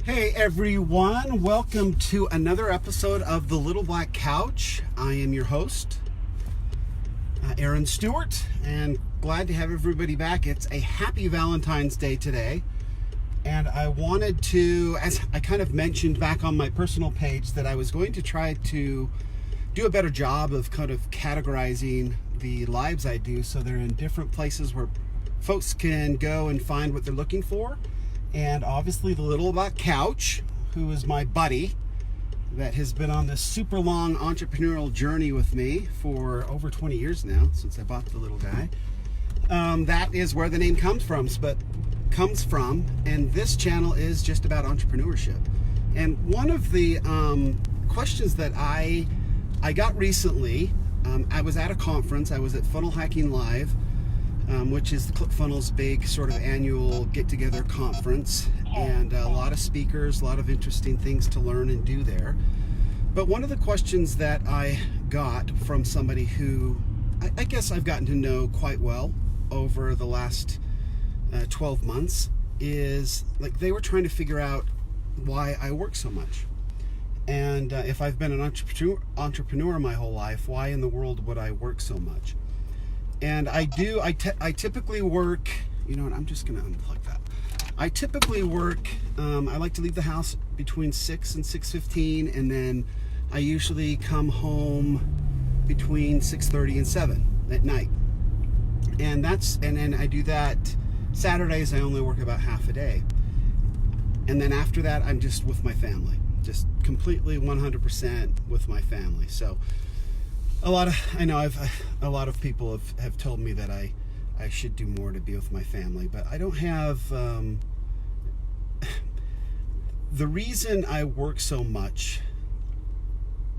Hey everyone, welcome to another episode of The Little Black Couch. I am your host, Aaron Stewart, and glad to have everybody back. It's a happy Valentine's Day today, and I wanted to, as I kind of mentioned back on my personal page, that I was going to try to do a better job of kind of categorizing the lives I do so they're in different places where folks can go and find what they're looking for. And obviously the Little Black Couch, who is my buddy that has been on this super long entrepreneurial journey with me for over 20 years now, since I bought the little guy. That is where the name comes from, and this channel is just about entrepreneurship. And one of the questions that I got recently, I was at a conference. I was at Funnel Hacking Live, which is the ClickFunnels big sort of annual get-together conference, and a lot of speakers, a lot of interesting things to learn and do there. But one of the questions that I got from somebody who I guess I've gotten to know quite well over the last 12 months is, like, they were trying to figure out why I work so much. And if I've been an entrepreneur my whole life, why in the world would I work so much? And I typically work, you know what, I'm just going to unplug that. I typically work, I like to leave the house between 6 and 6:15, and then I usually come home between 6:30 and 7 at night. And then I do that. Saturdays I only work about half a day. And then after that I'm just with my family, just completely 100% with my family. So a lot of people have told me that I should do more to be with my family, but I don't have, the reason I work so much,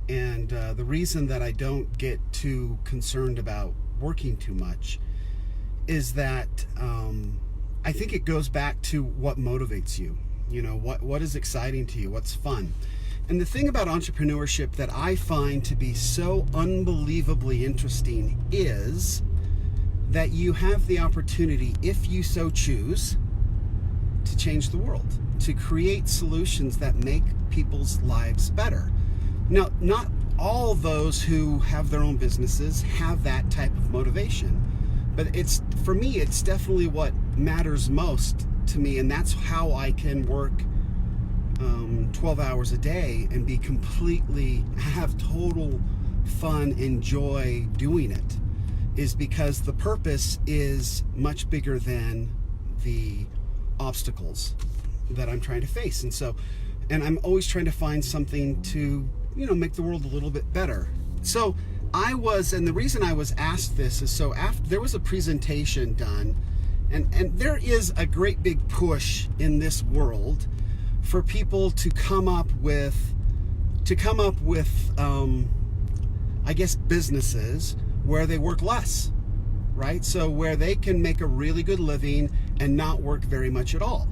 and the reason that I don't get too concerned about working too much is that I think it goes back to what motivates you. You know, what is exciting to you, what's fun. And the thing about entrepreneurship that I find to be so unbelievably interesting is that you have the opportunity, if you so choose, to change the world, to create solutions that make people's lives better. Now, not all those who have their own businesses have that type of motivation, but for me, it's definitely what matters most to me, and that's how I can work 12 hours a day and have total fun and joy doing it, is because the purpose is much bigger than the obstacles that I'm trying to face. And I'm always trying to find something to, make the world a little bit better. So and the reason I was asked this is after there was a presentation done, and there is a great big push in this world for people to come up with I guess businesses where they work less, right? So where they can make a really good living and not work very much at all.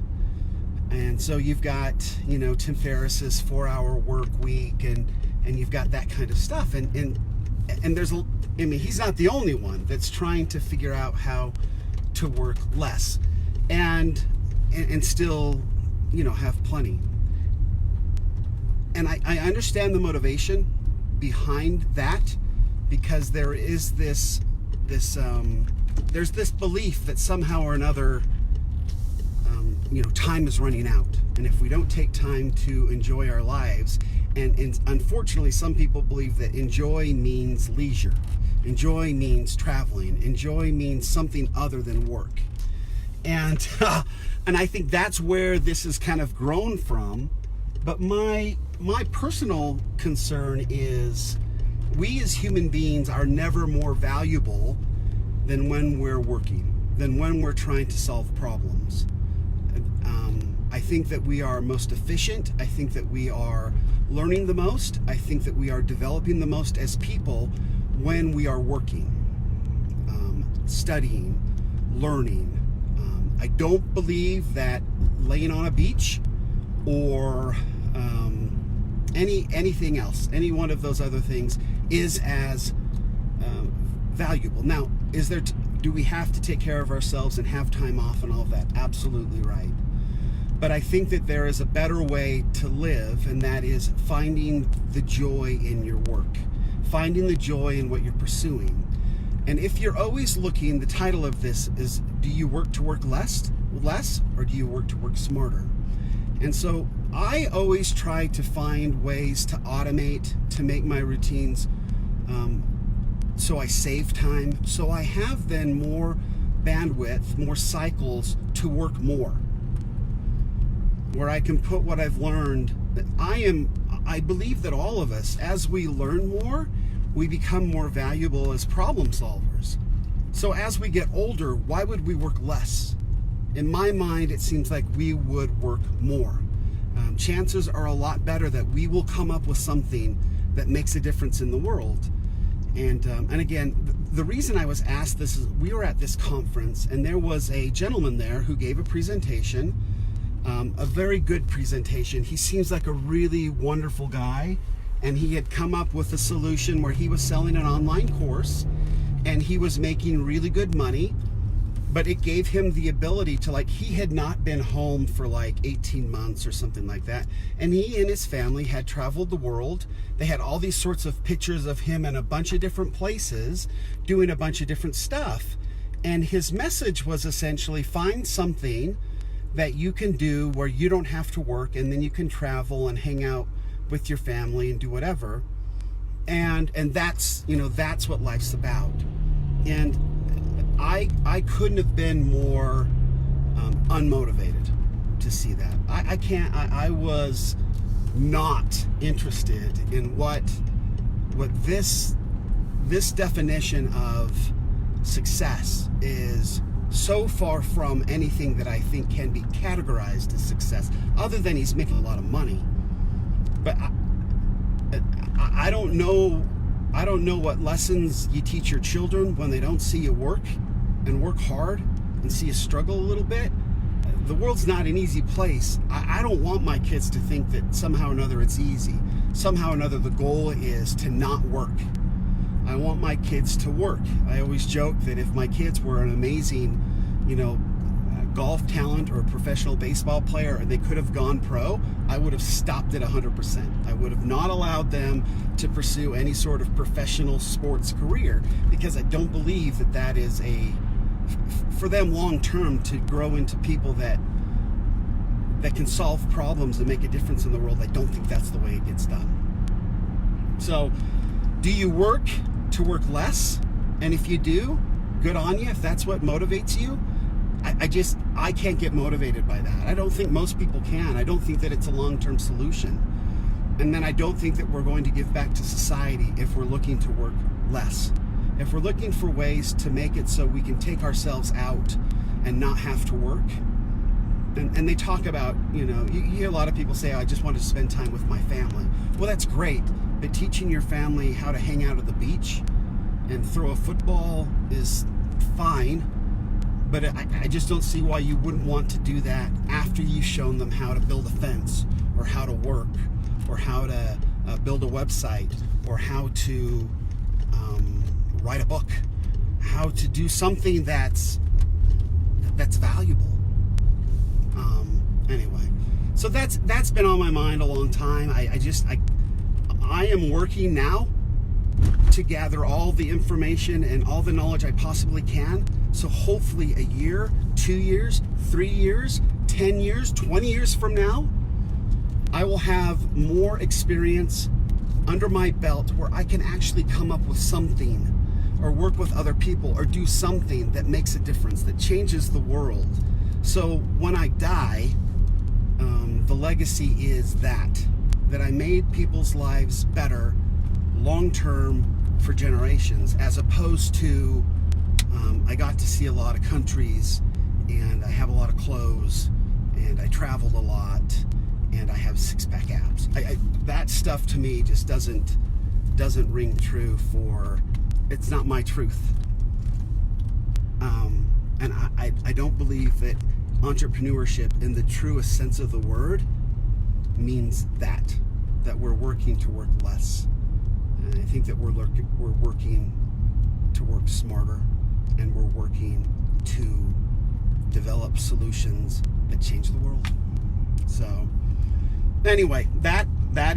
And so you've got, Tim Ferriss's 4-hour work week, and you've got that kind of stuff. And he's not the only one that's trying to figure out how to work less and still, have plenty. And I understand the motivation behind that, because there is there's this belief that somehow or another, time is running out. And if we don't take time to enjoy our lives, and unfortunately some people believe that enjoy means leisure, enjoy means traveling, enjoy means something other than work. And I think that's where this has kind of grown from. But my personal concern is we as human beings are never more valuable than when we're working, than when we're trying to solve problems. I think that we are most efficient. I think that we are learning the most. I think that we are developing the most as people when we are working, studying, learning. I don't believe that laying on a beach or anything else, any one of those other things, is as valuable. Now, do we have to take care of ourselves and have time off and all of that? Absolutely right. But I think that there is a better way to live, and that is finding the joy in your work, finding the joy in what you're pursuing. And if you're always looking, the title of this is, do you work to work less, or do you work to work smarter? And so I always try to find ways to automate, to make my routines so I save time, so I have then more bandwidth, more cycles to work more, where I can put what I've learned. I believe that all of us, as we learn more, we become more valuable as problem solvers. So as we get older, why would we work less? In my mind, it seems like we would work more. Chances are a lot better that we will come up with something that makes a difference in the world. And again, the reason I was asked this is we were at this conference, and there was a gentleman there who gave a presentation, a very good presentation. He seems like a really wonderful guy, and he had come up with a solution where he was selling an online course, and he was making really good money, but it gave him the ability to, he had not been home for 18 months or something like that. And he and his family had traveled the world. They had all these sorts of pictures of him in a bunch of different places, doing a bunch of different stuff. And his message was essentially, find something that you can do where you don't have to work, and then you can travel and hang out with your family and do whatever. And that's, that's what life's about. And I couldn't have been more unmotivated to see that. I was not interested in what this definition of success is, so far from anything that I think can be categorized as success, other than he's making a lot of money. But I don't know what lessons you teach your children when they don't see you work and work hard and see you struggle a little bit. The world's not an easy place. I don't want my kids to think that somehow or another it's easy. Somehow or another the goal is to not work. I want my kids to work. I always joke that if my kids were an amazing, golf talent or a professional baseball player and they could have gone pro, I would have stopped at 100%. I would have not allowed them to pursue any sort of professional sports career, because I don't believe that is for them long term to grow into people that can solve problems and make a difference in the world. I don't think that's the way it gets done. So, do you work to work less? And if you do, good on you. If that's what motivates you, I can't get motivated by that. I don't think most people can. I don't think that it's a long-term solution. And then I don't think that we're going to give back to society if we're looking to work less. If we're looking for ways to make it so we can take ourselves out and not have to work. And they talk about, you hear a lot of people say, I just want to spend time with my family. Well, that's great. But teaching your family how to hang out at the beach and throw a football is fine. But I just don't see why you wouldn't want to do that after you've shown them how to build a fence, or how to work, or how to build a website, or how to write a book, how to do something that's valuable. Anyway, so that's been on my mind a long time. I am working now to gather all the information and all the knowledge I possibly can. So hopefully a year, 2 years, 3 years, 10 years, 20 years from now, I will have more experience under my belt where I can actually come up with something, or work with other people, or do something that makes a difference, that changes the world. So when I die, the legacy is that I made people's lives better long-term for generations, as opposed to I got to see a lot of countries, and I have a lot of clothes, and I traveled a lot, and I have six-pack abs. That stuff to me just doesn't ring true. It's not my truth. And I don't believe that entrepreneurship in the truest sense of the word means that we're working to work less. And I think that we're working to work smarter, and we're working to develop solutions that change the world. Anyway, that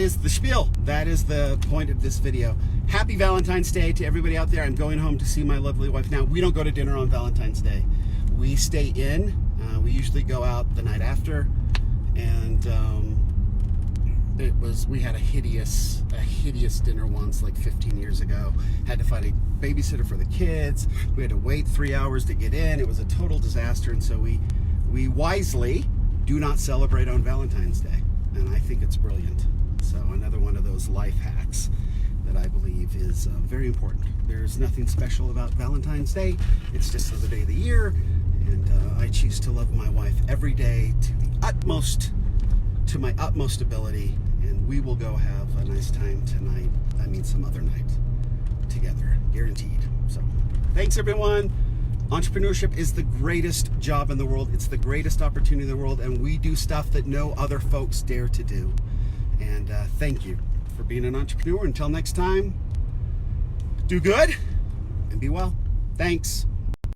is the spiel. That is the point of this video. Happy Valentine's Day to everybody out there. I'm going home to see my lovely wife now. We don't go to dinner on Valentine's Day. We stay in. We usually go out the night after, and we had a hideous dinner once, like 15 years ago. Had to find a babysitter for the kids. We had to wait 3 hours to get in. It was a total disaster, and so we wisely do not celebrate on Valentine's Day, and I think it's brilliant. So another one of those life hacks that I believe is very important. There's nothing special about Valentine's Day. It's just another day of the year, and I choose to love my wife every day to my utmost ability, and we will go have a nice time tonight. I mean, some other night together, guaranteed. So thanks, everyone. Entrepreneurship is the greatest job in the world. It's the greatest opportunity in the world, and we do stuff that no other folks dare to do. And thank you for being an entrepreneur. Until next time, do good and be well. Thanks.